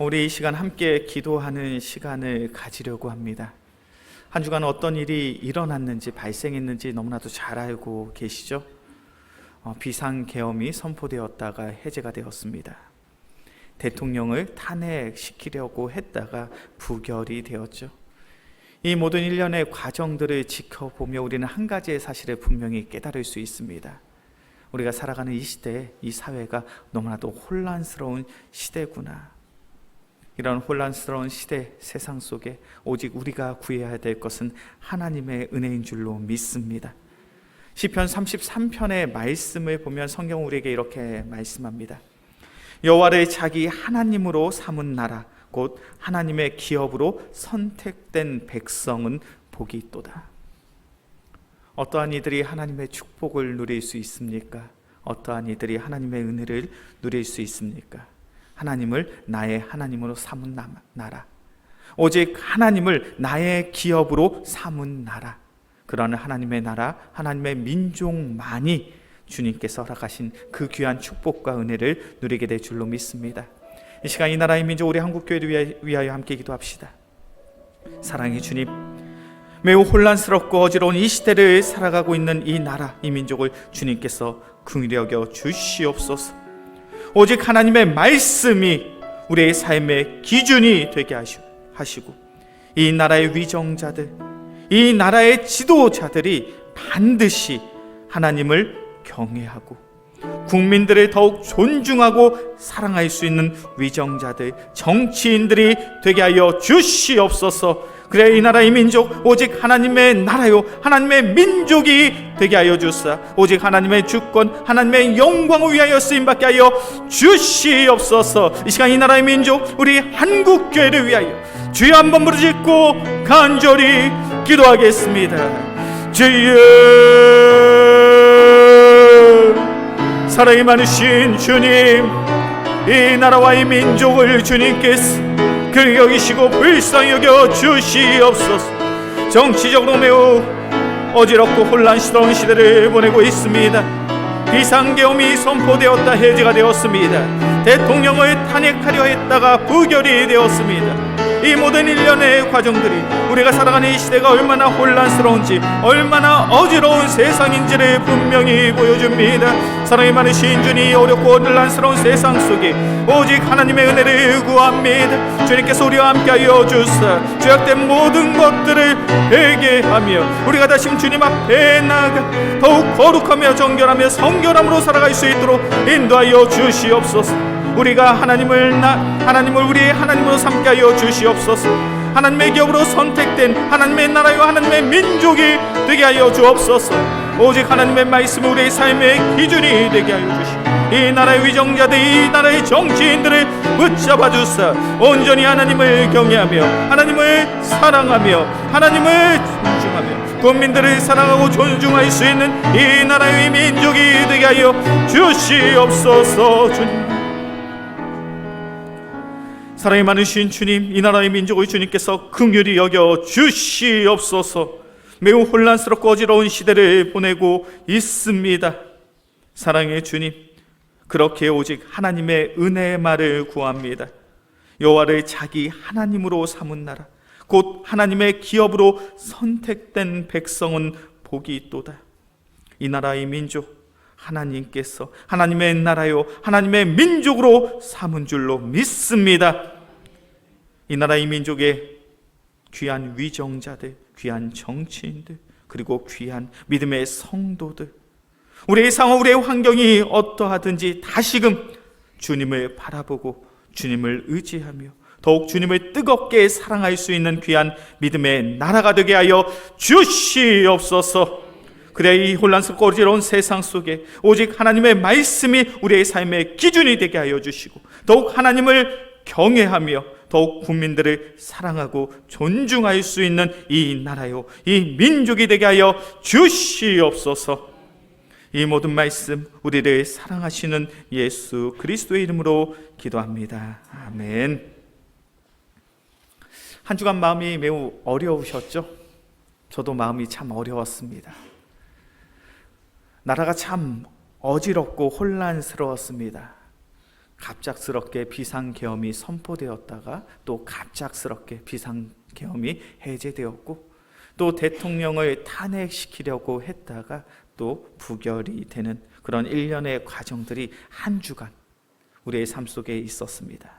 우리 이 시간 함께 기도하는 시간을 가지려고 합니다. 한 주간 어떤 일이 일어났는지 발생했는지 너무나도 잘 알고 계시죠? 비상계엄이 선포되었다가 해제가 되었습니다. 대통령을 탄핵시키려고 했다가 부결이 되었죠. 이 모든 일련의 과정들을 지켜보며 우리는 한 가지의 사실을 분명히 깨달을 수 있습니다. 우리가 살아가는 이 시대, 이 사회가 너무나도 혼란스러운 시대구나. 이런 혼란스러운 시대, 세상 속에 오직 우리가 구해야 될 것은 하나님의 은혜인 줄로 믿습니다. 시편 33편의 말씀을 보면 성경 우리에게 이렇게 말씀합니다. 여호와를 자기 하나님으로 삼은 나라, 곧 하나님의 기업으로 선택된 백성은 복이 있도다. 어떠한 이들이 하나님의 축복을 누릴 수 있습니까? 어떠한 이들이 하나님의 은혜를 누릴 수 있습니까? 하나님을 나의 하나님으로 삼은 나라, 오직 하나님을 나의 기업으로 삼은 나라, 그러한 하나님의 나라, 하나님의 민족만이 주님께서 허락하신 그 귀한 축복과 은혜를 누리게 될 줄로 믿습니다. 이 시간 이 나라의 민족, 우리 한국교회를 위하여 함께 기도합시다. 사랑의 주님, 매우 혼란스럽고 어지러운 이 시대를 살아가고 있는 이 나라, 이 민족을 주님께서 긍휼히 여겨 주시옵소서. 오직 하나님의 말씀이 우리의 삶의 기준이 되게 하시고, 이 나라의 위정자들, 이 나라의 지도자들이 반드시 하나님을 경외하고 국민들을 더욱 존중하고 사랑할 수 있는 위정자들, 정치인들이 되게 하여 주시옵소서. 그래 이 나라의 민족, 오직 하나님의 나라요 하나님의 민족이 되게 하여 주사, 오직 하나님의 주권, 하나님의 영광을 위하여 쓰임받게 하여 주시옵소서. 이 시간 이 나라의 민족, 우리 한국교회를 위하여 주여 한번 부르짖고 간절히 기도하겠습니다. 주여, 사랑이 많으신 주님, 이 나라와 이 민족을 주님께서 그리 여기시고 불쌍히 여겨 주시옵소서. 정치적으로 매우 어지럽고 혼란스러운 시대를 보내고 있습니다. 비상계엄이 선포되었다 해제가 되었습니다. 대통령을 탄핵하려 했다가 부결이 되었습니다. 이 모든 일련의 과정들이 우리가 살아가는 이 시대가 얼마나 혼란스러운지, 얼마나 어지러운 세상인지를 분명히 보여줍니다. 사랑이 많으신 주님, 어렵고 혼란스러운 세상 속에 오직 하나님의 은혜를 구합니다. 주님께서 우리와 함께하여 주사 죄악된 모든 것들을 회개하며 우리가 다시 주님 앞에 나아가 더욱 거룩하며 정결하며 성결함으로 살아갈 수 있도록 인도하여 주시옵소서. 우리가 하나님을 우리의 하나님으로 삼게 하여 주시옵소서. 하나님의 기업으로 선택된 하나님의 나라와 하나님의 민족이 되게 하여 주옵소서. 오직 하나님의 말씀이 우리의 삶의 기준이 되게 하여 주시고, 이 나라의 위정자들, 이 나라의 정치인들을 붙잡아 주사 온전히 하나님을 경외하며 하나님을 사랑하며 하나님을 존중하며 국민들을 사랑하고 존중할 수 있는 이 나라의 민족이 되게 하여 주시옵소서. 주님, 사랑이 많으신 주님, 이 나라의 민족을 주님께서 긍휼히 여겨 주시옵소서. 매우 혼란스럽고 어지러운 시대를 보내고 있습니다. 사랑의 주님, 그렇게 오직 하나님의 은혜의 말을 구합니다. 여호와를 자기 하나님으로 삼은 나라, 곧 하나님의 기업으로 선택된 백성은 복이 있도다. 이 나라의 민족, 하나님께서 하나님의 나라요 하나님의 민족으로 삼은 줄로 믿습니다. 이 나라의 민족의 귀한 위정자들, 귀한 정치인들, 그리고 귀한 믿음의 성도들, 우리의 상황, 우리의 환경이 어떠하든지 다시금 주님을 바라보고 주님을 의지하며 더욱 주님을 뜨겁게 사랑할 수 있는 귀한 믿음의 나라가 되게 하여 주시옵소서. 그래 이 혼란스럽고 어지러운 세상 속에 오직 하나님의 말씀이 우리의 삶의 기준이 되게 하여 주시고 더욱 하나님을 경외하며 더욱 국민들을 사랑하고 존중할 수 있는 이 나라요 이 민족이 되게 하여 주시옵소서. 이 모든 말씀 우리를 사랑하시는 예수 그리스도의 이름으로 기도합니다. 아멘. 한 주간 마음이 매우 어려우셨죠? 저도 마음이 참 어려웠습니다. 나라가 참 어지럽고 혼란스러웠습니다. 갑작스럽게 비상계엄이 선포되었다가 또 갑작스럽게 비상계엄이 해제되었고, 또 대통령을 탄핵시키려고 했다가 또 부결이 되는 그런 일련의 과정들이 한 주간 우리의 삶 속에 있었습니다.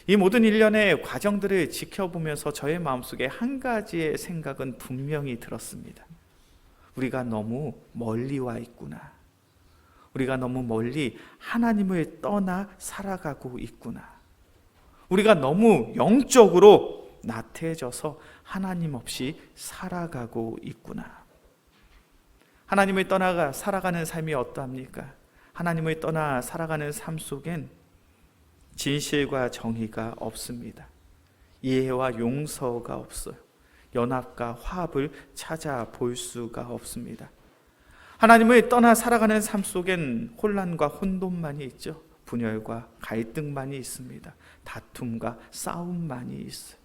이 모든 일련의 과정들을 지켜보면서 저의 마음속에 한 가지의 생각은 분명히 들었습니다. 우리가 너무 멀리 와 있구나. 우리가 너무 멀리 하나님을 떠나 살아가고 있구나. 우리가 너무 영적으로 나태해져서 하나님 없이 살아가고 있구나. 하나님을 떠나 살아가는 삶이 어떠합니까? 하나님을 떠나 살아가는 삶 속엔 진실과 정의가 없습니다. 이해와 용서가 없어요. 연합과 화합을 찾아볼 수가 없습니다. 하나님을 떠나 살아가는 삶 속엔 혼란과 혼돈만이 있죠. 분열과 갈등만이 있습니다. 다툼과 싸움만이 있어요.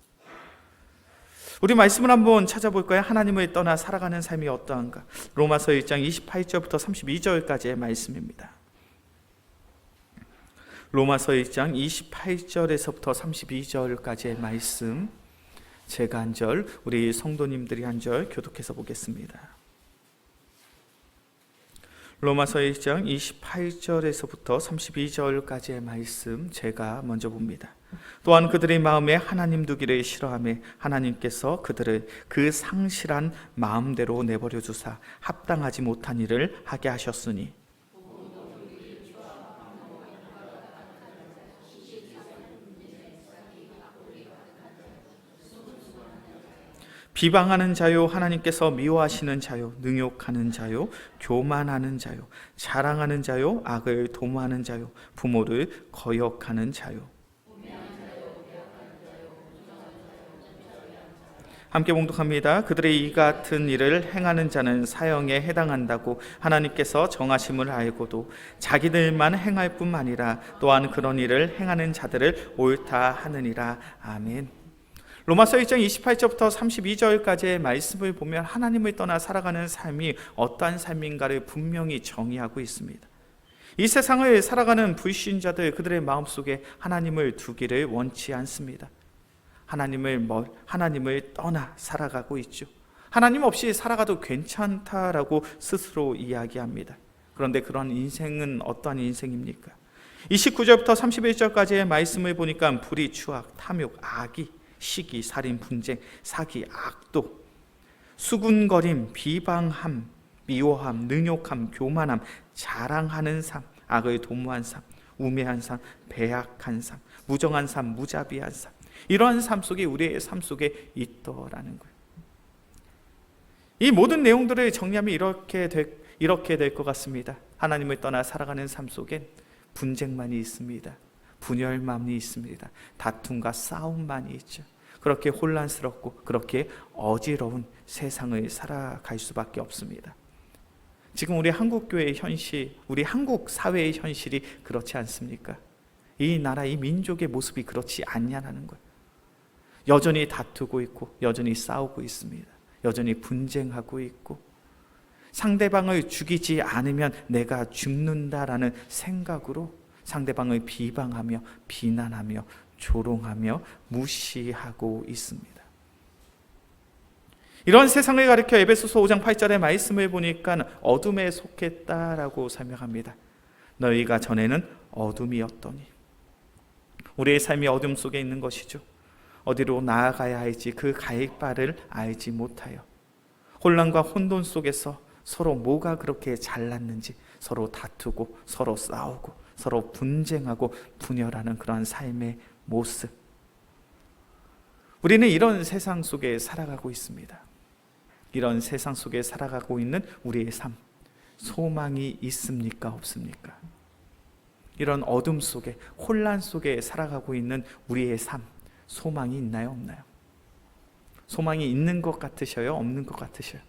우리 말씀을 한번 찾아볼까요? 하나님을 떠나 살아가는 삶이 어떠한가? 로마서 1장 28절부터 32절까지의 말씀입니다. 로마서 1장 28절에서부터 32절까지의 말씀, 제가 한 절, 우리 성도님들이 한 절 교독해서 보겠습니다. 로마서 1장 28절에서부터 32절까지의 말씀, 제가 먼저 봅니다. 또한 그들의 마음에 하나님 두기를 싫어하며 하나님께서 그들을 그 상실한 마음대로 내버려 두사 합당하지 못한 일을 하게 하셨으니, 비방하는 자요, 하나님께서 미워하시는 자요, 능욕하는 자요, 교만하는 자요, 자랑하는 자요, 악을 도모하는 자요, 부모를 거역하는 자요. 함께 봉독합니다. 그들의 이 같은 일을 행하는 자는 사형에 해당한다고 하나님께서 정하심을 알고도 자기들만 행할 뿐만 아니라 또한 그런 일을 행하는 자들을 옳다 하느니라. 아멘. 로마서 1장 28절부터 32절까지의 말씀을 보면 하나님을 떠나 살아가는 삶이 어떠한 삶인가를 분명히 정의하고 있습니다. 이 세상을 살아가는 불신자들, 그들의 마음속에 하나님을 두기를 원치 않습니다. 하나님을 떠나 살아가고 있죠. 하나님 없이 살아가도 괜찮다라고 스스로 이야기합니다. 그런데 그런 인생은 어떠한 인생입니까? 29절부터 31절까지의 말씀을 보니까 불의, 추악, 탐욕, 악의, 시기, 살인, 분쟁, 사기, 악독, 수군거림, 비방함, 미워함, 능욕함, 교만함, 자랑하는 삶, 악을 도모한 삶, 우매한 삶, 배악한 삶, 무정한 삶, 무자비한 삶, 이러한 삶 속에 우리의 삶 속에 있더라는 거예요. 이 모든 내용들을 정리하면 이렇게 될 것 같습니다. 하나님을 떠나 살아가는 삶 속엔 분쟁만이 있습니다. 분열만이 있습니다. 다툼과 싸움만이 있죠. 그렇게 혼란스럽고 그렇게 어지러운 세상을 살아갈 수밖에 없습니다. 지금 우리 한국교회의 현실, 우리 한국 사회의 현실이 그렇지 않습니까? 이 나라, 이 민족의 모습이 그렇지 않냐는 거예요. 여전히 다투고 있고 여전히 싸우고 있습니다. 여전히 분쟁하고 있고 상대방을 죽이지 않으면 내가 죽는다라는 생각으로 상대방을 비방하며 비난하며 조롱하며 무시하고 있습니다. 이런 세상을 가리켜 에베소서 5장 8절의 말씀을 보니까 어둠에 속했다라고 설명합니다. 너희가 전에는 어둠이었더니. 우리의 삶이 어둠 속에 있는 것이죠. 어디로 나아가야 할지 그 갈 바를 알지 못하여 혼란과 혼돈 속에서 서로 뭐가 그렇게 잘났는지 서로 다투고 서로 싸우고 서로 분쟁하고 분열하는 그런 삶의 모습. 우리는 이런 세상 속에 살아가고 있습니다. 이런 세상 속에 살아가고 있는 우리의 삶, 소망이 있습니까? 없습니까? 이런 어둠 속에, 혼란 속에 살아가고 있는 우리의 삶, 소망이 있나요? 없나요? 소망이 있는 것 같으셔요? 없는 것 같으셔요?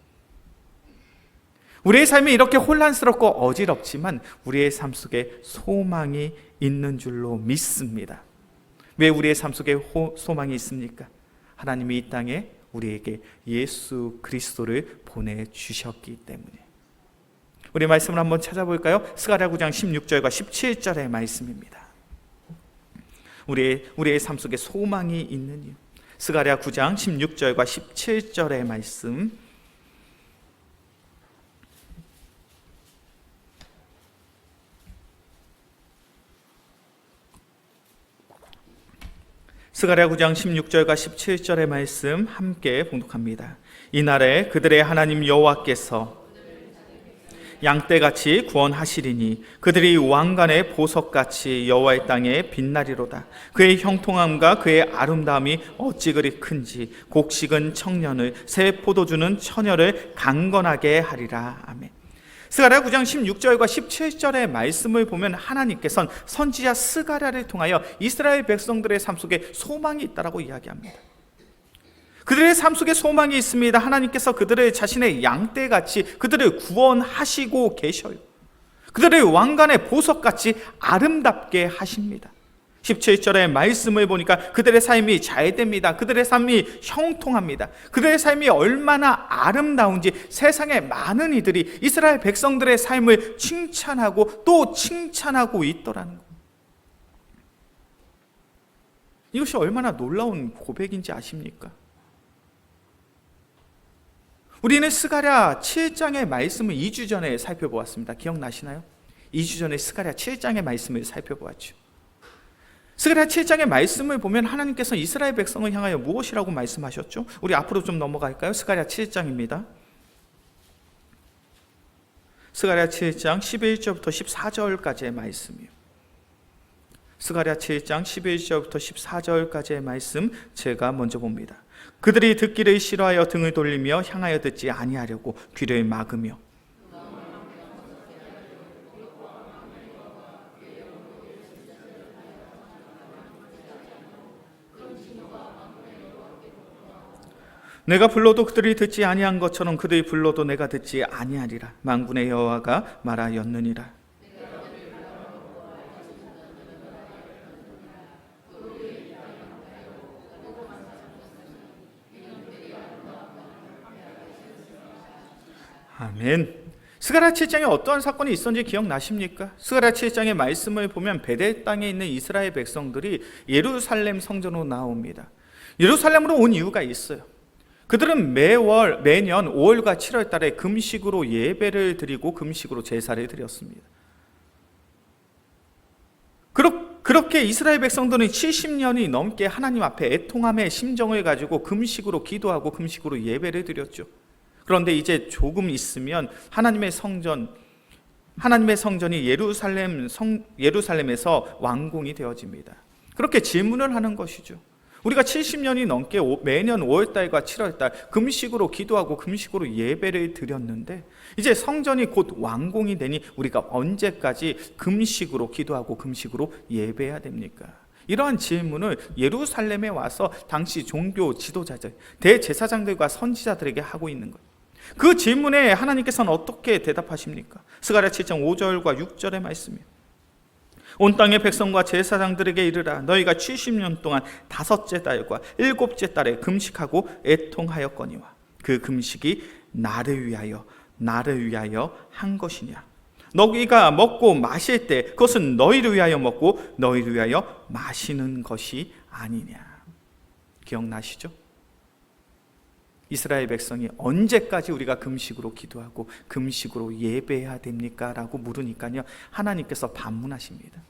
우리의 삶이 이렇게 혼란스럽고 어지럽지만 우리의 삶 속에 소망이 있는 줄로 믿습니다. 왜 우리의 삶 속에 소망이 있습니까? 하나님이 이 땅에 우리에게 예수 그리스도를 보내주셨기 때문에. 우리 말씀을 한번 찾아볼까요? 스가랴 9장 16절과 17절의 말씀입니다. 우리의 삶 속에 소망이 있는 이유. 스가랴 9장 16절과 17절의 말씀, 스가랴 9장 16절과 17절의 말씀 함께 봉독합니다. 이날에 그들의 하나님 여호와께서 양떼같이 구원하시리니 그들이 왕관의 보석같이 여호와의 땅에 빛나리로다. 그의 형통함과 그의 아름다움이 어찌 그리 큰지 곡식은 청년을, 새 포도주는 처녀를 강건하게 하리라. 아멘. 스가랴 9장 16절과 17절의 말씀을 보면 하나님께서는 선지자 스가랴를 통하여 이스라엘 백성들의 삶 속에 소망이 있다라고 이야기합니다. 그들의 삶 속에 소망이 있습니다. 하나님께서 그들을 자신의 양떼같이 그들을 구원하시고 계셔요. 그들의 왕관의 보석같이 아름답게 하십니다. 17절의 말씀을 보니까 그들의 삶이 잘됩니다. 그들의 삶이 형통합니다. 그들의 삶이 얼마나 아름다운지 세상의 많은 이들이 이스라엘 백성들의 삶을 칭찬하고 또 칭찬하고 있더라는 겁니다. 이것이 얼마나 놀라운 고백인지 아십니까? 우리는 스가랴 7장의 말씀을 2주 전에 살펴보았습니다. 기억나시나요? 2주 전에 스가랴 7장의 말씀을 살펴보았죠. 스가랴 7장의 말씀을 보면 하나님께서 이스라엘 백성을 향하여 무엇이라고 말씀하셨죠? 우리 앞으로 좀 넘어갈까요? 스가랴 7장입니다. 스가랴 7장 11절부터 14절까지의 말씀이요. 스가랴 7장 11절부터 14절까지의 말씀 제가 먼저 봅니다. 그들이 듣기를 싫어하여 등을 돌리며 향하여 듣지 아니하려고 귀를 막으며 내가 불러도 그들이 듣지 아니한 것처럼 그들이 불러도 내가 듣지 아니하리라. 만군의 여호와가 말하였느니라. 아멘. 스가랴 7장에 어떠한 사건이 있었는지 기억나십니까? 스가랴 7장의 말씀을 보면 베델 땅에 있는 이스라엘 백성들이 예루살렘 성전으로 나옵니다. 예루살렘으로 온 이유가 있어요. 그들은 매년 5월과 7월 달에 금식으로 예배를 드리고 금식으로 제사를 드렸습니다. 그렇게 이스라엘 백성들은 70년이 넘게 하나님 앞에 애통함의 심정을 가지고 금식으로 기도하고 금식으로 예배를 드렸죠. 그런데 이제 조금 있으면 하나님의 성전이 예루살렘에서 완공이 되어집니다. 그렇게 질문을 하는 것이죠. 우리가 70년이 넘게 매년 5월달과 7월달 금식으로 기도하고 금식으로 예배를 드렸는데 이제 성전이 곧 완공이 되니 우리가 언제까지 금식으로 기도하고 금식으로 예배해야 됩니까? 이러한 질문을 예루살렘에 와서 당시 종교 지도자들, 대제사장들과 선지자들에게 하고 있는 거예요. 그 질문에 하나님께서는 어떻게 대답하십니까? 스가랴 7장 5절과 6절의 말씀이에요. 온 땅의 백성과 제사장들에게 이르라. 너희가 70년 동안 5째 달과 7째 달에 금식하고 애통하였거니와 그 금식이 나를 위하여 한 것이냐. 너희가 먹고 마실 때 그것은 너희를 위하여 먹고 너희를 위하여 마시는 것이 아니냐. 기억나시죠? 이스라엘 백성이 언제까지 우리가 금식으로 기도하고 금식으로 예배해야 됩니까? 라고 물으니까요, 하나님께서 반문하십니다.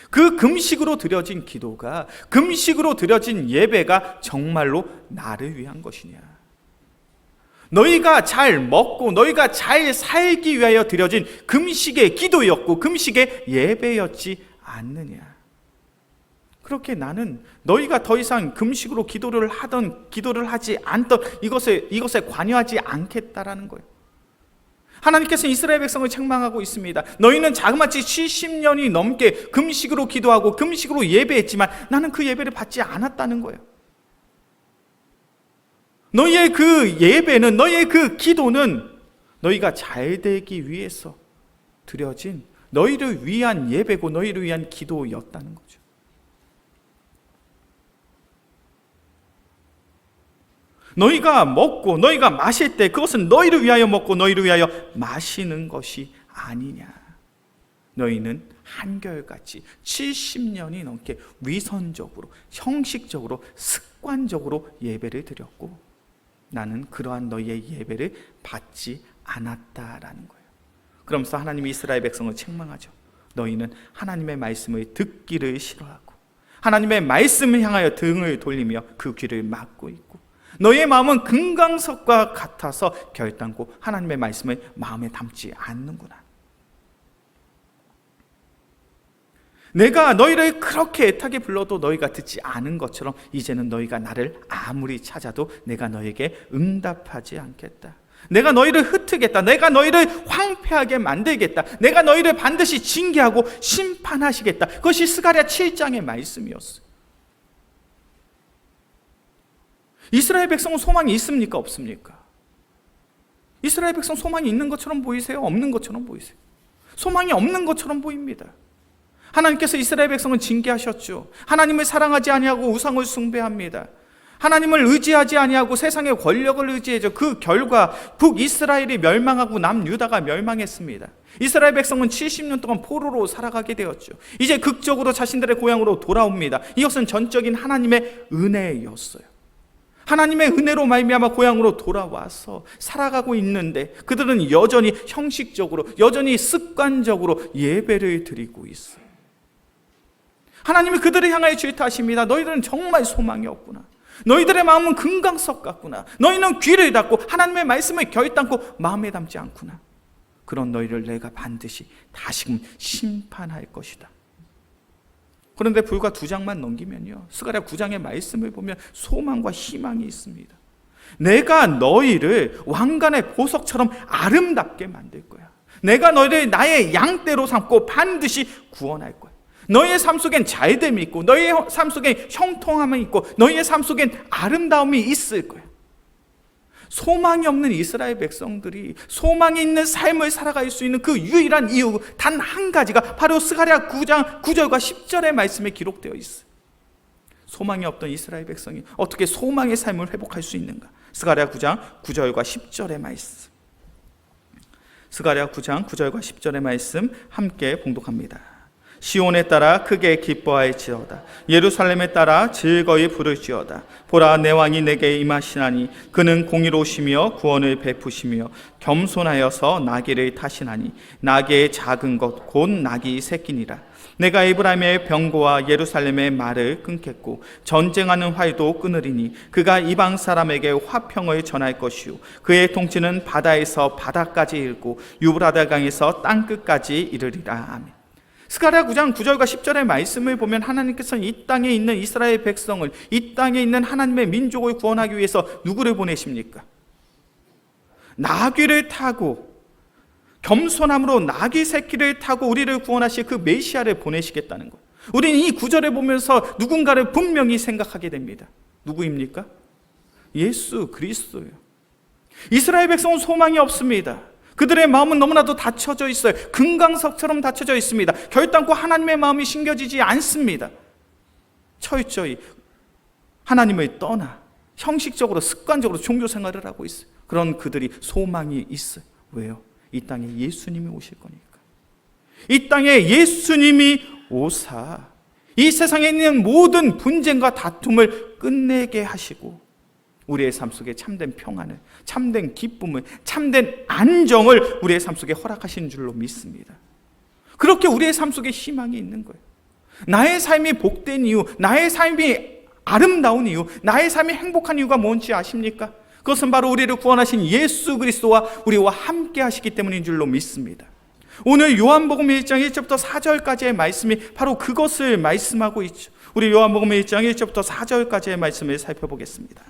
그 금식으로 드려진 기도가, 금식으로 드려진 예배가 정말로 나를 위한 것이냐. 너희가 잘 먹고 너희가 잘 살기 위하여 드려진 금식의 기도였고 금식의 예배였지 않느냐. 그렇게 나는 너희가 더 이상 금식으로 기도를 하지 않던 이것에 관여하지 않겠다라는 거예요. 하나님께서 이스라엘 백성을 책망하고 있습니다. 너희는 자그마치 70년이 넘게 금식으로 기도하고 금식으로 예배했지만 나는 그 예배를 받지 않았다는 거예요. 너희의 그 예배는, 너희의 그 기도는 너희가 잘 되기 위해서 드려진 너희를 위한 예배고 너희를 위한 기도였다는 거죠. 너희가 먹고 너희가 마실 때 그것은 너희를 위하여 먹고 너희를 위하여 마시는 것이 아니냐. 너희는 한결같이 70년이 넘게 위선적으로, 형식적으로, 습관적으로 예배를 드렸고 나는 그러한 너희의 예배를 받지 않았다라는 거예요. 그러면서 하나님이 이스라엘 백성을 책망하죠. 너희는 하나님의 말씀을 듣기를 싫어하고 하나님의 말씀을 향하여 등을 돌리며 그 귀를 막고 있고 너희의 마음은 금강석과 같아서 결단코 하나님의 말씀을 마음에 담지 않는구나. 내가 너희를 그렇게 애타게 불러도 너희가 듣지 않은 것처럼 이제는 너희가 나를 아무리 찾아도 내가 너에게 응답하지 않겠다. 내가 너희를 흩트겠다. 내가 너희를 황폐하게 만들겠다. 내가 너희를 반드시 징계하고 심판하시겠다. 그것이 스가랴 7장의 말씀이었어요. 이스라엘 백성은 소망이 있습니까? 없습니까? 이스라엘 백성 소망이 있는 것처럼 보이세요? 없는 것처럼 보이세요? 소망이 없는 것처럼 보입니다. 하나님께서 이스라엘 백성을 징계하셨죠. 하나님을 사랑하지 아니하고 우상을 숭배합니다. 하나님을 의지하지 아니하고 세상의 권력을 의지해죠. 그 결과 북이스라엘이 멸망하고 남유다가 멸망했습니다. 이스라엘 백성은 70년 동안 포로로 살아가게 되었죠. 이제 극적으로 자신들의 고향으로 돌아옵니다. 이것은 전적인 하나님의 은혜였어요. 하나님의 은혜로 말미암아 고향으로 돌아와서 살아가고 있는데 그들은 여전히 형식적으로, 여전히 습관적으로 예배를 드리고 있어요. 하나님이 그들을 향하여 질타하십니다. 너희들은 정말 소망이 없구나. 너희들의 마음은 금강석 같구나. 너희는 귀를 닫고 하나님의 말씀을 결단코 마음에 담지 않구나. 그런 너희를 내가 반드시 다시금 심판할 것이다. 그런데 불과 2장만 넘기면요, 스가랴 9장의 말씀을 보면 소망과 희망이 있습니다. 내가 너희를 왕관의 보석처럼 아름답게 만들 거야. 내가 너희를 나의 양떼로 삼고 반드시 구원할 거야. 너희의 삶 속엔 잘됨이 있고 너희의 삶 속엔 형통함이 있고 너희의 삶 속엔 아름다움이 있을 거야. 소망이 없는 이스라엘 백성들이 소망이 있는 삶을 살아갈 수 있는 그 유일한 이유 단 한 가지가 바로 스가랴 9장 9절과 10절의 말씀에 기록되어 있어요. 소망이 없던 이스라엘 백성이 어떻게 소망의 삶을 회복할 수 있는가? 스가랴 9장 9절과 10절의 말씀. 스가랴 9장 9절과 10절의 말씀 함께 봉독합니다. 시온에 따라 크게 기뻐할지어다. 예루살렘에 따라 즐거이 부를지어다. 보라, 내 왕이 내게 임하시나니 그는 공의로우시며 구원을 베푸시며 겸손하여서 나귀를 타시나니 나귀의 작은 것 곧 나귀 새끼니라. 내가 에브라임의 병고와 예루살렘의 말을 끊겠고 전쟁하는 활도 끊으리니 그가 이방 사람에게 화평을 전할 것이요 그의 통치는 바다에서 바다까지 이르고 유브라데 강에서 땅끝까지 이르리라. 아멘. 스가랴 9장 9절과 10절의 말씀을 보면 하나님께서는 이 땅에 있는 이스라엘 백성을, 이 땅에 있는 하나님의 민족을 구원하기 위해서 누구를 보내십니까? 나귀를 타고 겸손함으로 나귀 새끼를 타고 우리를 구원하실 그 메시아를 보내시겠다는 것. 우리는 이 구절을 보면서 누군가를 분명히 생각하게 됩니다. 누구입니까? 예수 그리스도예요. 이스라엘 백성은 소망이 없습니다. 그들의 마음은 너무나도 닫혀져 있어요. 금강석처럼 닫혀져 있습니다. 결단코 하나님의 마음이 심겨지지 않습니다. 철저히 하나님을 떠나 형식적으로 습관적으로 종교 생활을 하고 있어요. 그런 그들이 소망이 있어요. 왜요? 이 땅에 예수님이 오실 거니까. 이 땅에 예수님이 오사 이 세상에 있는 모든 분쟁과 다툼을 끝내게 하시고 우리의 삶 속에 참된 평안을, 참된 기쁨을, 참된 안정을 우리의 삶 속에 허락하시는 줄로 믿습니다. 그렇게 우리의 삶 속에 희망이 있는 거예요. 나의 삶이 복된 이유, 나의 삶이 아름다운 이유, 나의 삶이 행복한 이유가 뭔지 아십니까? 그것은 바로 우리를 구원하신 예수 그리스도와 우리와 함께 하시기 때문인 줄로 믿습니다. 오늘 요한복음 1장 1절부터 4절까지의 말씀이 바로 그것을 말씀하고 있죠. 우리 요한복음 1장 1절부터 4절까지의 말씀을 살펴보겠습니다.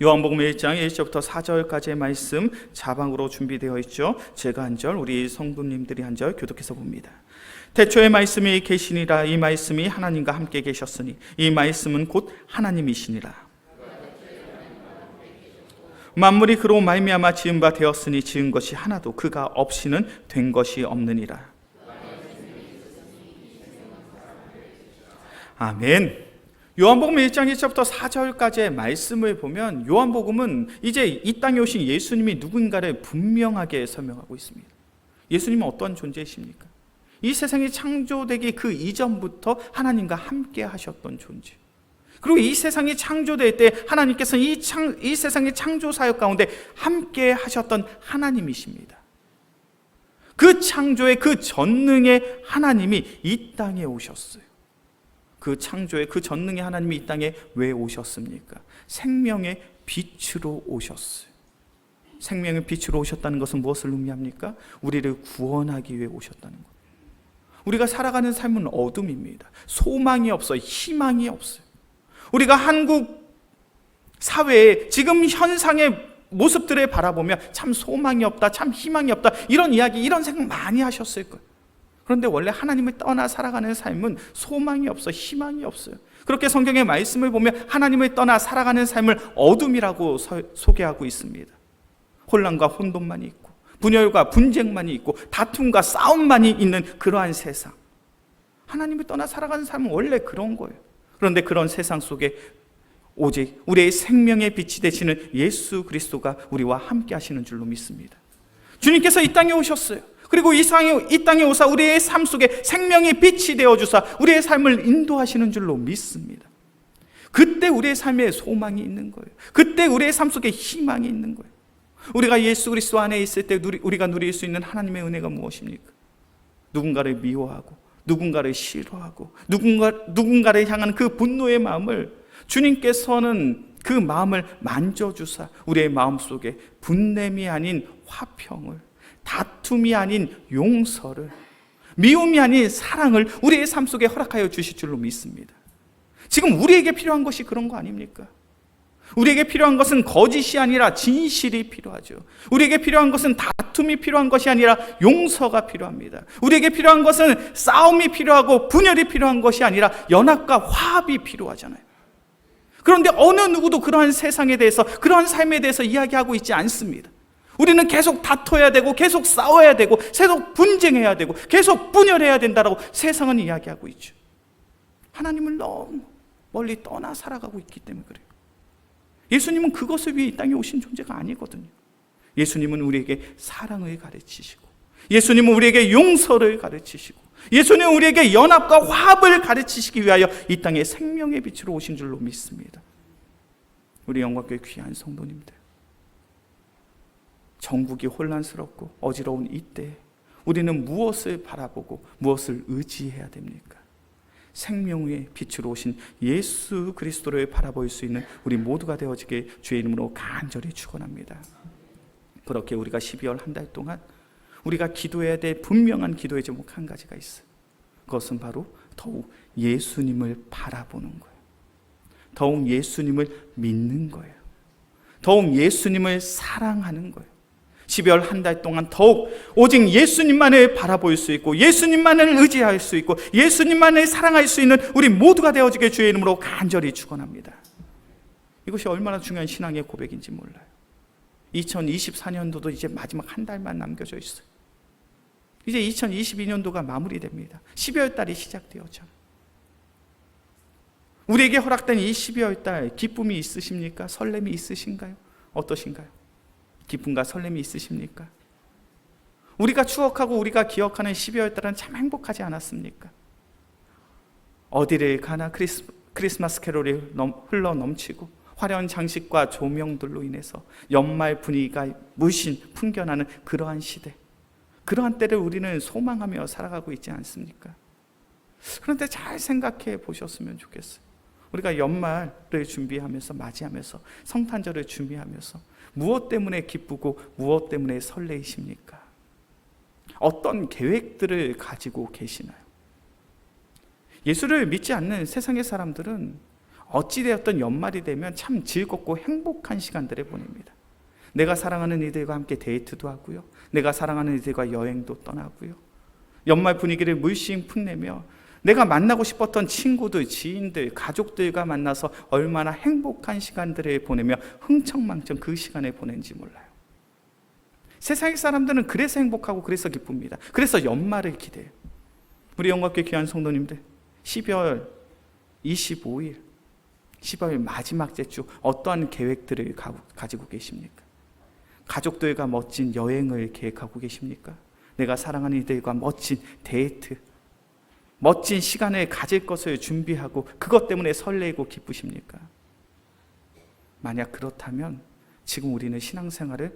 요한복음 1장 1절부터 4절까지의 말씀 자방으로 준비되어 있죠. 제가 한 절, 우리 성도님들이 한 절 교독해서 봅니다. 태초에 말씀이 계시니라. 이 말씀이 하나님과 함께 계셨으니 이 말씀은 곧 하나님이시니라. 만물이 그로 말미암아 지은 바 되었으니 지은 것이 하나도 그가 없이는 된 것이 없느니라. 아멘. 요한복음 1장 1절부터 4절까지의 말씀을 보면 요한복음은 이제 이 땅에 오신 예수님이 누군가를 분명하게 설명하고 있습니다. 예수님은 어떤 존재이십니까? 이 세상이 창조되기 그 이전부터 하나님과 함께 하셨던 존재. 그리고 이 세상이 창조될 때 하나님께서 이 세상의 창조 사역 가운데 함께 하셨던 하나님이십니다. 그 창조의 그 전능의 하나님이 이 땅에 오셨어요. 그 창조의 그 전능의 하나님이 이 땅에 왜 오셨습니까? 생명의 빛으로 오셨어요. 생명의 빛으로 오셨다는 것은 무엇을 의미합니까? 우리를 구원하기 위해 오셨다는 것. 우리가 살아가는 삶은 어둠입니다. 소망이 없어요. 희망이 없어요. 우리가 한국 사회에 지금 현상의 모습들을 바라보면 참 소망이 없다, 참 희망이 없다, 이런 이야기, 이런 생각 많이 하셨을 거예요. 그런데 원래 하나님을 떠나 살아가는 삶은 소망이 없어, 희망이 없어요. 그렇게 성경의 말씀을 보면 하나님을 떠나 살아가는 삶을 어둠이라고 소개하고 있습니다. 혼란과 혼돈만이 있고, 분열과 분쟁만이 있고, 다툼과 싸움만이 있는 그러한 세상. 하나님을 떠나 살아가는 삶은 원래 그런 거예요. 그런데 그런 세상 속에 오직 우리의 생명의 빛이 되시는 예수 그리스도가 우리와 함께 하시는 줄로 믿습니다. 주님께서 이 땅에 오셨어요. 그리고 이 땅에 오사 우리의 삶 속에 생명의 빛이 되어주사 우리의 삶을 인도하시는 줄로 믿습니다. 그때 우리의 삶에 소망이 있는 거예요. 그때 우리의 삶 속에 희망이 있는 거예요. 우리가 예수 그리스도 안에 있을 때 우리가 누릴 수 있는 하나님의 은혜가 무엇입니까? 누군가를 미워하고, 누군가를 싫어하고, 누군가를 향한 그 분노의 마음을 주님께서는 그 마음을 만져주사 우리의 마음속에 분냄이 아닌 화평을, 다툼이 아닌 용서를, 미움이 아닌 사랑을 우리의 삶 속에 허락하여 주실 줄로 믿습니다. 지금 우리에게 필요한 것이 그런 거 아닙니까? 우리에게 필요한 것은 거짓이 아니라 진실이 필요하죠. 우리에게 필요한 것은 다툼이 필요한 것이 아니라 용서가 필요합니다. 우리에게 필요한 것은 싸움이 필요하고 분열이 필요한 것이 아니라 연합과 화합이 필요하잖아요. 그런데 어느 누구도 그러한 세상에 대해서, 그러한 삶에 대해서 이야기하고 있지 않습니다. 우리는 계속 다퉈야 되고, 계속 싸워야 되고, 계속 분쟁해야 되고, 계속 분열해야 된다라고 세상은 이야기하고 있죠. 하나님을 너무 멀리 떠나 살아가고 있기 때문에 그래요. 예수님은 그것을 위해 이 땅에 오신 존재가 아니거든요. 예수님은 우리에게 사랑을 가르치시고, 예수님은 우리에게 용서를 가르치시고, 예수님은 우리에게 연합과 화합을 가르치시기 위하여 이 땅에 생명의 빛으로 오신 줄로 믿습니다. 우리 영광교회 귀한 성도님들, 전국이 혼란스럽고 어지러운 이때 우리는 무엇을 바라보고 무엇을 의지해야 됩니까? 생명의 빛으로 오신 예수 그리스도를 바라볼 수 있는 우리 모두가 되어지게 주의 이름으로 간절히 축원합니다. 그렇게 우리가 12월 한 달 동안 우리가 기도해야 될 분명한 기도의 제목 한 가지가 있어요. 그것은 바로 더욱 예수님을 바라보는 거예요. 더욱 예수님을 믿는 거예요. 더욱 예수님을 사랑하는 거예요. 12월 한 달 동안 더욱 오직 예수님만을 바라볼 수 있고, 예수님만을 의지할 수 있고, 예수님만을 사랑할 수 있는 우리 모두가 되어지게 주의 이름으로 간절히 축원합니다. 이것이 얼마나 중요한 신앙의 고백인지 몰라요. 2024년도도 이제 마지막 한 달만 남겨져 있어요. 이제 2022년도가 마무리됩니다. 12월 달이 시작되었잖아요. 우리에게 허락된 이 12월 달 기쁨이 있으십니까? 설렘이 있으신가요? 어떠신가요? 기쁨과 설렘이 있으십니까? 우리가 추억하고 우리가 기억하는 12월 달은 참 행복하지 않았습니까? 어디를 가나 크리스마스 캐롤이 흘러 넘치고 화려한 장식과 조명들로 인해서 연말 분위기가 물씬 풍겨나는 그러한 시대, 그러한 때를 우리는 소망하며 살아가고 있지 않습니까? 그런데 잘 생각해 보셨으면 좋겠어요. 우리가 연말을 준비하면서, 맞이하면서, 성탄절을 준비하면서 무엇 때문에 기쁘고 무엇 때문에 설레이십니까? 어떤 계획들을 가지고 계시나요? 예수를 믿지 않는 세상의 사람들은 어찌되었던 연말이 되면 참 즐겁고 행복한 시간들을 보냅니다. 내가 사랑하는 이들과 함께 데이트도 하고요, 내가 사랑하는 이들과 여행도 떠나고요, 연말 분위기를 물씬 풋내며 내가 만나고 싶었던 친구들, 지인들, 가족들과 만나서 얼마나 행복한 시간들을 보내며 흥청망청 그 시간을 보낸지 몰라요. 세상의 사람들은 그래서 행복하고 그래서 기쁩니다. 그래서 연말을 기대해요. 우리 영광교회 귀한 성도님들, 12월 25일 12월 마지막 주 어떠한 계획들을 가지고 계십니까? 가족들과 멋진 여행을 계획하고 계십니까? 내가 사랑하는 이들과 멋진 데이트, 멋진 시간을 가질 것을 준비하고 그것 때문에 설레고 기쁘십니까? 만약 그렇다면 지금 우리는 신앙생활을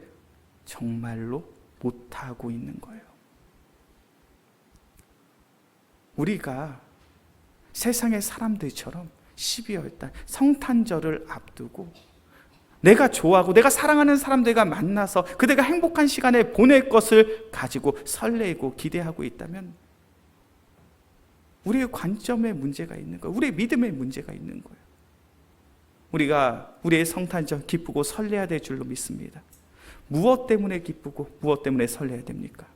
정말로 못하고 있는 거예요. 우리가 세상의 사람들처럼 12월달 성탄절을 앞두고 내가 좋아하고 내가 사랑하는 사람들과 만나서 그들과 행복한 시간을 보낼 것을 가지고 설레고 기대하고 있다면 우리의 관점에 문제가 있는 거예요. 우리의 믿음에 문제가 있는 거예요. 우리가 우리의 성탄절 기쁘고 설레야 될 줄로 믿습니다. 무엇 때문에 기쁘고 무엇 때문에 설레야 됩니까?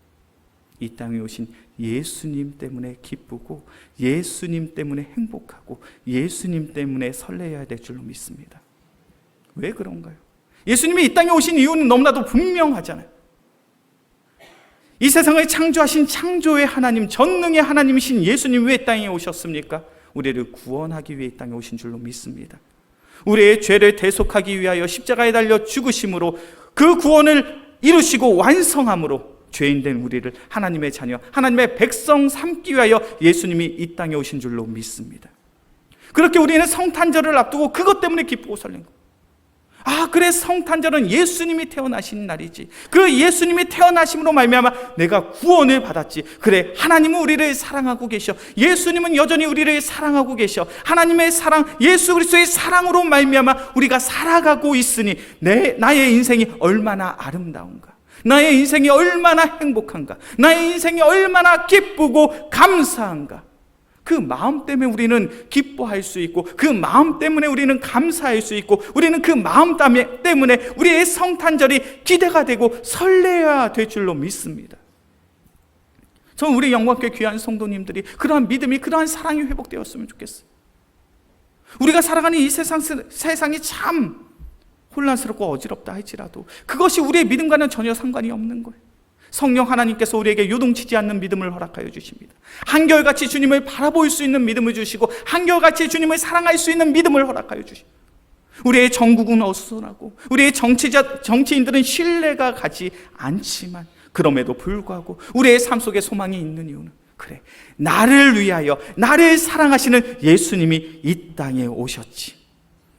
이 땅에 오신 예수님 때문에 기쁘고 예수님 때문에 행복하고 예수님 때문에 설레야 될 줄로 믿습니다. 왜 그런가요? 예수님이 이 땅에 오신 이유는 너무나도 분명하잖아요. 이 세상을 창조하신 창조의 하나님, 전능의 하나님이신 예수님 왜 이 땅에 오셨습니까? 우리를 구원하기 위해 이 땅에 오신 줄로 믿습니다. 우리의 죄를 대속하기 위하여 십자가에 달려 죽으심으로 그 구원을 이루시고 완성함으로 죄인된 우리를 하나님의 자녀, 하나님의 백성 삼기 위하여 예수님이 이 땅에 오신 줄로 믿습니다. 그렇게 우리는 성탄절을 앞두고 그것 때문에 기쁘고 설렌 거예요. 그래, 성탄절은 예수님이 태어나신 날이지. 그 예수님이 태어나심으로 말미암아 내가 구원을 받았지. 그래, 하나님은 우리를 사랑하고 계셔. 예수님은 여전히 우리를 사랑하고 계셔. 하나님의 사랑, 예수 그리스도의 사랑으로 말미암아 우리가 살아가고 있으니 나의 인생이 얼마나 아름다운가, 나의 인생이 얼마나 행복한가, 나의 인생이 얼마나 기쁘고 감사한가. 그 마음 때문에 우리는 기뻐할 수 있고 그 마음 때문에 우리는 감사할 수 있고 우리는 그 마음 때문에 우리의 성탄절이 기대가 되고 설레야 될 줄로 믿습니다. 저는 우리 영광교회 귀한 성도님들이 그러한 믿음이, 그러한 사랑이 회복되었으면 좋겠어요. 우리가 살아가는 이 세상이 참 혼란스럽고 어지럽다 할지라도 그것이 우리의 믿음과는 전혀 상관이 없는 거예요. 성령 하나님께서 우리에게 요동치지 않는 믿음을 허락하여 주십니다. 한결같이 주님을 바라볼 수 있는 믿음을 주시고 한결같이 주님을 사랑할 수 있는 믿음을 허락하여 주십니다. 우리의 정국은 어수선하고 우리의 정치인들은 신뢰가 가지 않지만 그럼에도 불구하고 우리의 삶 속에 소망이 있는 이유는, 그래, 나를 위하여 나를 사랑하시는 예수님이 이 땅에 오셨지.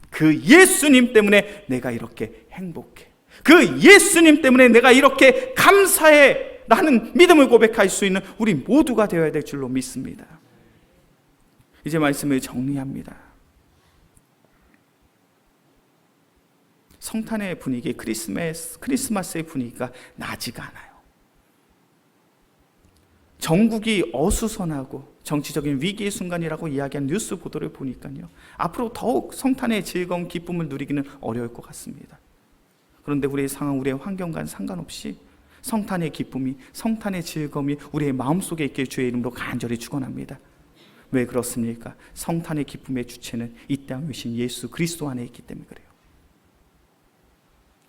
그 예수님 때문에 내가 이렇게 행복해. 그 예수님 때문에 내가 이렇게 감사해 라는 믿음을 고백할 수 있는 우리 모두가 되어야 될 줄로 믿습니다. 이제 말씀을 정리합니다. 성탄의 분위기, 크리스마스의 분위기가 나지가 않아요. 전국이 어수선하고 정치적인 위기의 순간이라고 이야기한 뉴스 보도를 보니까요, 앞으로 더욱 성탄의 즐거운 기쁨을 누리기는 어려울 것 같습니다. 그런데 우리의 상황, 우리의 환경과는 상관없이 성탄의 기쁨이, 성탄의 즐거움이 우리의 마음속에 있길 주의 이름으로 간절히 축원합니다. 왜 그렇습니까? 성탄의 기쁨의 주체는 이 땅에 오신 예수 그리스도 안에 있기 때문에 그래요.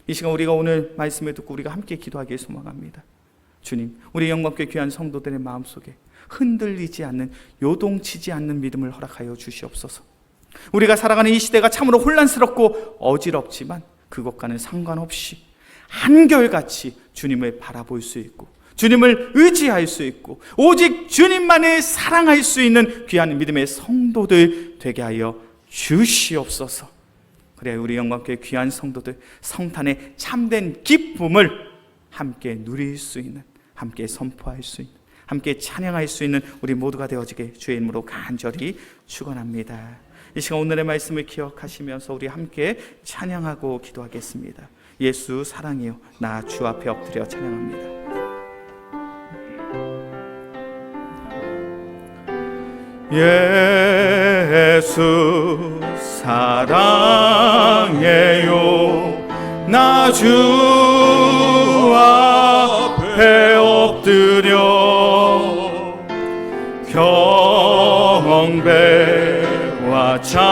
이 시간 우리가 오늘 말씀을 듣고 우리가 함께 기도하기를 소망합니다. 주님, 우리 영광교회 귀한 성도들의 마음속에 흔들리지 않는, 요동치지 않는 믿음을 허락하여 주시옵소서. 우리가 살아가는 이 시대가 참으로 혼란스럽고 어지럽지만 그것과는 상관없이 한결같이 주님을 바라볼 수 있고 주님을 의지할 수 있고 오직 주님만을 사랑할 수 있는 귀한 믿음의 성도들 되게 하여 주시옵소서. 그래야 우리 영광교회 귀한 성도들 성탄의 참된 기쁨을 함께 누릴 수 있는, 함께 선포할 수 있는, 함께 찬양할 수 있는 우리 모두가 되어지게 주의 이름으로 간절히 축원합니다. 이 시간 오늘의 말씀을 기억하시면서 우리 함께 찬양하고 기도하겠습니다. 예수 사랑해요. 나 주 앞에 엎드려 찬양합니다. 예수 사랑해요. 나 주 앞에 엎드려 경배와 찬양과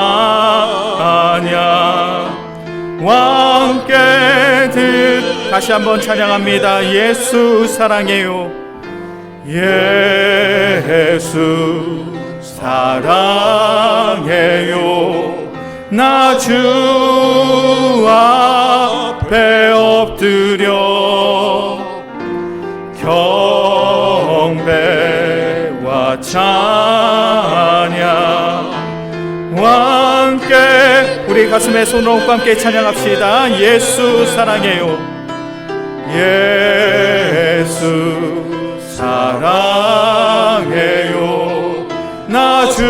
함께 다시 한번 찬양합니다. 예수 사랑해요. 예수 사랑해요. 나 주 앞에 엎드려 찬양과 함께 우리 가슴에 손을 얹고 함께 찬양합시다. 예수 사랑해요. 예수 사랑해요. 나 주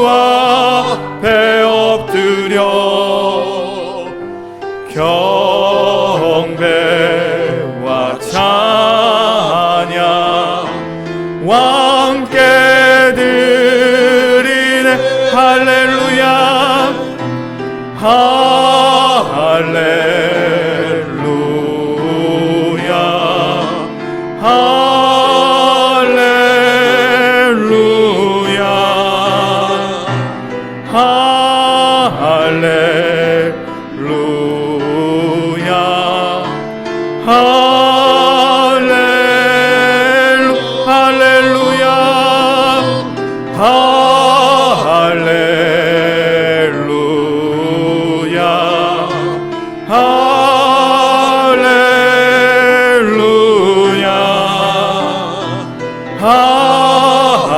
앞에 엎드려 경배와 찬양과 함께 드리네. 할렐루야 할렐루야 할렐루야 할렐루야 할렐루야 할렐루야 할렐루야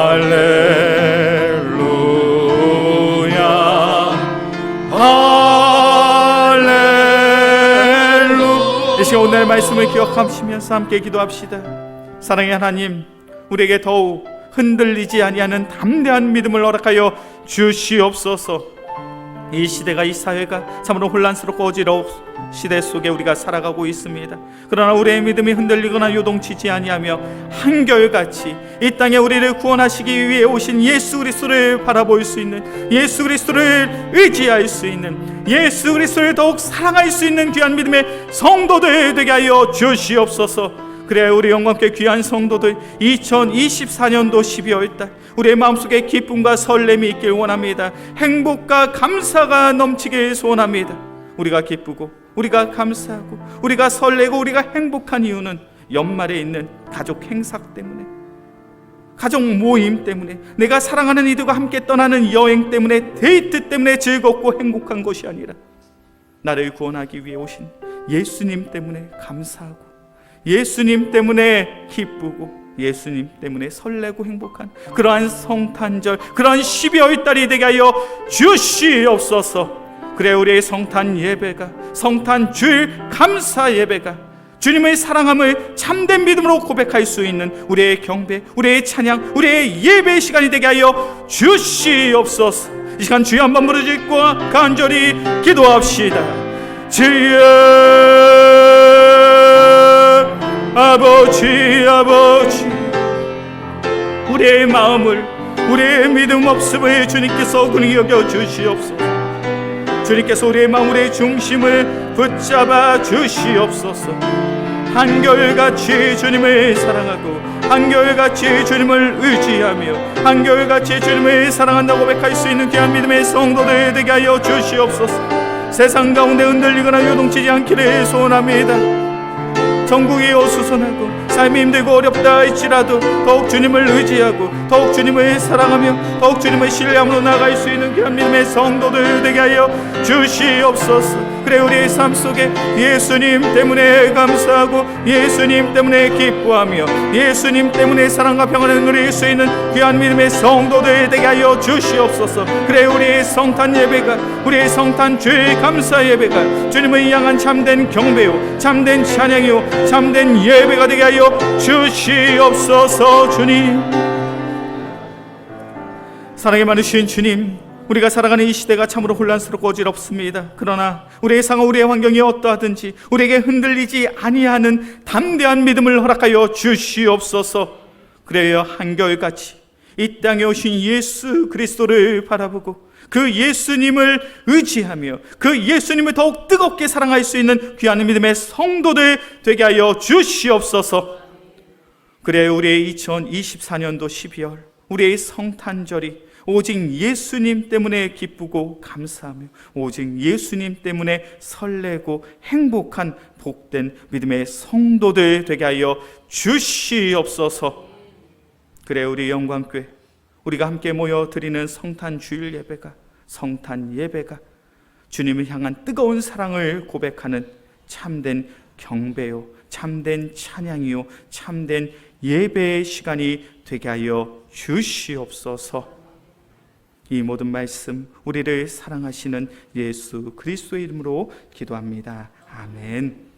할렐루야 할렐루야. 이 시간 오늘의 말씀을 기억하시면서 함께 기도합시다. 사랑의 하나님, 우리에게 더욱 흔들리지 아니하는 담대한 믿음을 허락하여 주시옵소서. 이 시대가, 이 사회가 참으로 혼란스럽고 어지러운 시대 속에 우리가 살아가고 있습니다. 그러나 우리의 믿음이 흔들리거나 요동치지 아니하며 한결같이 이 땅에 우리를 구원하시기 위해 오신 예수 그리스도를 바라볼 수 있는, 예수 그리스도를 의지할 수 있는, 예수 그리스도를 더욱 사랑할 수 있는 귀한 믿음의 성도들 되게 하여 주시옵소서. 그래야 우리 영광께 귀한 성도들 2024년도 12월달 우리의 마음속에 기쁨과 설렘이 있길 원합니다. 행복과 감사가 넘치길 소원합니다. 우리가 기쁘고 우리가 감사하고 우리가 설레고 우리가 행복한 이유는 연말에 있는 가족 행사 때문에, 가족 모임 때문에, 내가 사랑하는 이들과 함께 떠나는 여행 때문에, 데이트 때문에 즐겁고 행복한 것이 아니라 나를 구원하기 위해 오신 예수님 때문에 감사하고, 예수님 때문에 기쁘고, 예수님 때문에 설레고 행복한 그러한 성탄절, 그러한 12월 달이 되게 하여 주시옵소서. 그래 우리의 성탄 예배가, 성탄 주일 감사 예배가 주님의 사랑함을 참된 믿음으로 고백할 수 있는 우리의 경배, 우리의 찬양, 우리의 예배 시간이 되게 하여 주시옵소서. 이 시간 주여 한번 부르짖고 간절히 기도합시다. 주여 아버지, 아버지, 우리의 마음을, 우리의 믿음 없음을 주님께서 긍휼히 여겨 주시옵소서. 주님께서 우리의 마음, 우리의 중심을 붙잡아 주시옵소서. 한결같이 주님을 사랑하고 한결같이 주님을 의지하며 한결같이 주님을 사랑한다고 고백할 수 있는 귀한 믿음의 성도들 되게 하여 주시옵소서. 세상 가운데 흔들리거나 요동치지 않기를 소원합니다. 전국이 어수선하고 삶이 힘들고 어렵다 할지라도 더욱 주님을 의지하고 더욱 주님을 사랑하며 더욱 주님을 신뢰함으로 나아갈 수 있는 귀한 믿음의 성도들 되게 하여 주시옵소서. 그래 우리의 삶 속에 예수님 때문에 감사하고 예수님 때문에 기뻐하며 예수님 때문에 사랑과 평안을 누릴 수 있는 귀한 믿음의 성도들 되게 하여 주시옵소서. 그래 우리의 성탄 예배가, 우리의 성탄 주일 감사 예배가 주님을 향한 참된 경배요, 참된 찬양이요, 참된 예배가 되게 하여 주시옵소서. 주님, 사랑이 많으신 주님, 우리가 살아가는 이 시대가 참으로 혼란스럽고 어지럽습니다. 그러나 우리의 상황, 우리의 환경이 어떠하든지 우리에게 흔들리지 아니하는 담대한 믿음을 허락하여 주시옵소서. 그래야 한결같이 이 땅에 오신 예수 그리스도를 바라보고 그 예수님을 의지하며 그 예수님을 더욱 뜨겁게 사랑할 수 있는 귀한 믿음의 성도들 되게 하여 주시옵소서. 그래 우리의 2024년도 12월 우리의 성탄절이 오직 예수님 때문에 기쁘고 감사하며 오직 예수님 때문에 설레고 행복한 복된 믿음의 성도들 되게 하여 주시옵소서. 그래 우리 영광교회 우리가 함께 모여 드리는 성탄 주일 예배가, 성탄 예배가 주님을 향한 뜨거운 사랑을 고백하는 참된 경배요, 참된 찬양이요, 참된 예배의 시간이 되게 하여 주시옵소서. 이 모든 말씀 우리를 사랑하시는 예수 그리스도의 이름으로 기도합니다. 아멘.